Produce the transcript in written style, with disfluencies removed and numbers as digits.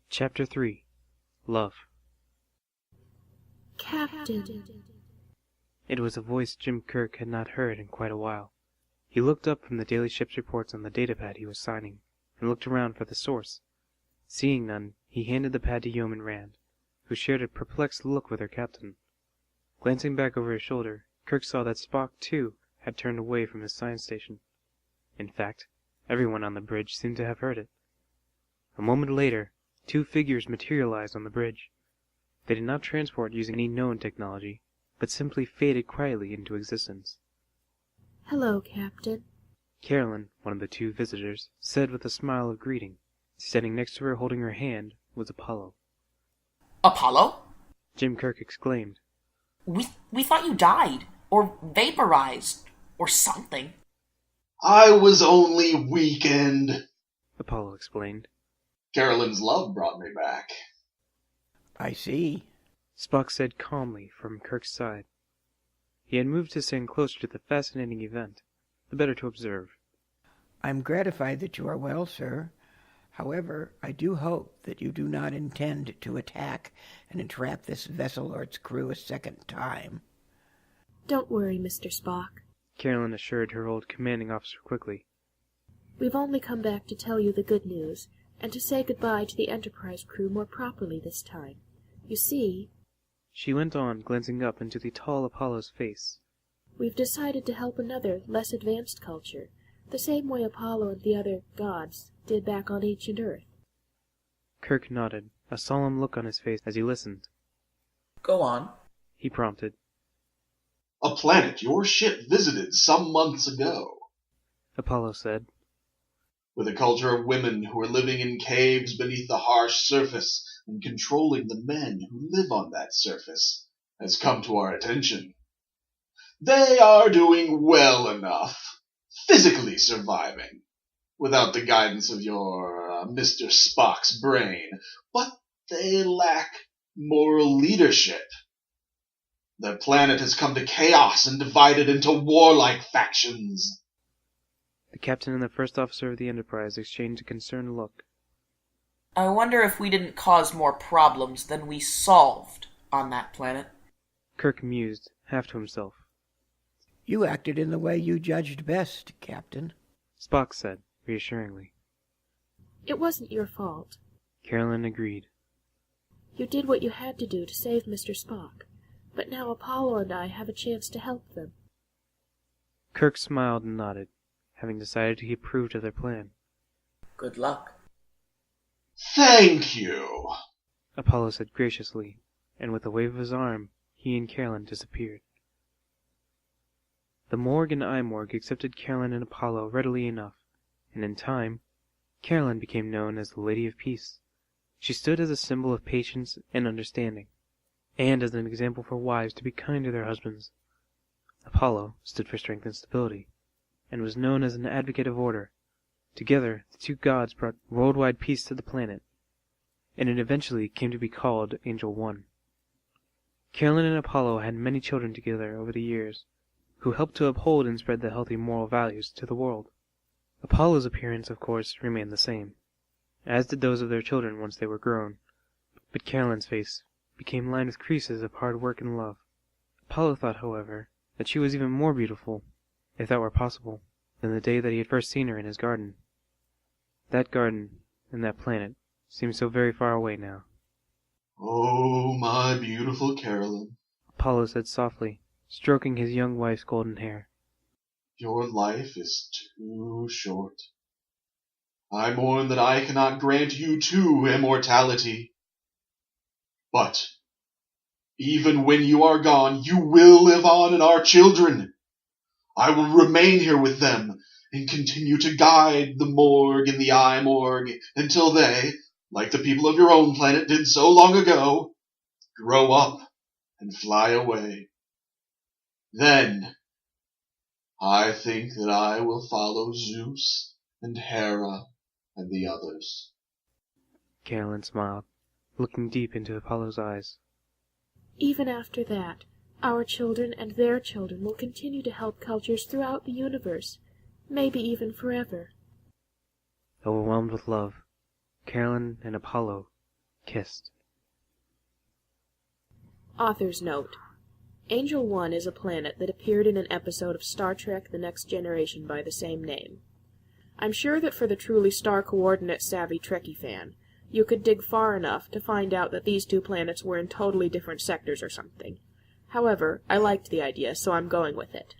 Chapter 3. Love. Captain. It was a voice Jim Kirk had not heard in quite a while. He looked up from the daily ship's reports on the datapad he was signing, and looked around for the source. Seeing none, he handed the pad to Yeoman Rand, who shared a perplexed look with her captain. Glancing back over his shoulder, Kirk saw that Spock, too, had turned away from his science station. In fact, everyone on the bridge seemed to have heard it. A moment later, two figures materialized on the bridge. They did not transport using any known technology, but simply faded quietly into existence. Hello, Captain. Carolyn, one of the two visitors, said with a smile of greeting. Standing next to her holding her hand was Apollo. Apollo? Jim Kirk exclaimed. We thought you died, or vaporized, or something. I was only weakened, Apollo explained. Carolyn's love brought me back. I see, Spock said calmly from Kirk's side. He had moved to stand closer to the fascinating event, the better to observe. I'm gratified that you are well, sir. However, I do hope that you do not intend to attack and entrap this vessel or its crew a second time. Don't worry, Mr. Spock. Carolyn assured her old commanding officer quickly. We've only come back to tell you the good news, and to say goodbye to the Enterprise crew more properly this time. You see, She went on, glancing up into the tall Apollo's face. we've decided to help another, less advanced culture, the same way Apollo and the other gods did back on ancient Earth. Kirk nodded, a solemn look on his face as he listened. Go on. He prompted. A planet your ship visited some months ago, Apollo said. with a culture of women who are living in caves beneath the harsh surface and controlling the men who live on that surface, has come to our attention. They are doing well enough, physically surviving, without the guidance of your Mr. Spock's brain, but they lack moral leadership. Their planet has come to chaos and divided into warlike factions. The captain and the first officer of the Enterprise exchanged a concerned look. I wonder if we didn't cause more problems than we solved on that planet. Kirk mused, half to himself. You acted in the way you judged best, Captain. Spock said, reassuringly. It wasn't your fault. Carolyn agreed. You did what you had to do to save Mr. Spock, but now Apollo and I have a chance to help them. Kirk smiled and nodded, having decided he approved of their plan. Good luck. Thank you. Apollo said graciously, and with a wave of his arm, he and Carolyn disappeared. The Morg and Imorg accepted Carolyn and Apollo readily enough, and in time, Carolyn became known as the Lady of Peace. She stood as a symbol of patience and understanding, and as an example for wives to be kind to their husbands. Apollo stood for strength and stability, and was known as an advocate of order. Together, the two gods brought worldwide peace to the planet, and it eventually came to be called Angel One. Carolyn and Apollo had many children together over the years, who helped to uphold and spread the healthy moral values to the world. Apollo's appearance, of course, remained the same, as did those of their children once they were grown, but Carolyn's face became lined with creases of hard work and love. Apollo thought, however, that she was even more beautiful, if that were possible, than the day that he had first seen her in his garden. That garden and that planet seemed so very far away now. Oh, my beautiful Carolyn, Apollo said softly, stroking his young wife's golden hair. your life is too short. I mourn that I cannot grant you too immortality. But even when you are gone, you will live on in our children. I will remain here with them and continue to guide the Morg and the Imorg until they, like the people of your own planet did so long ago, grow up and fly away. Then, I think that I will follow Zeus and Hera and the others. Carolyn smiled, looking deep into Apollo's eyes. Even after that, our children and their children will continue to help cultures throughout the universe, maybe even forever. Overwhelmed with love, Carolyn and Apollo kissed. Author's note. Angel 1 is a planet that appeared in an episode of Star Trek The Next Generation by the same name. I'm sure that for the truly star coordinate savvy Trekkie fan, you could dig far enough to find out that these two planets were in totally different sectors or something. However, I liked the idea, so I'm going with it.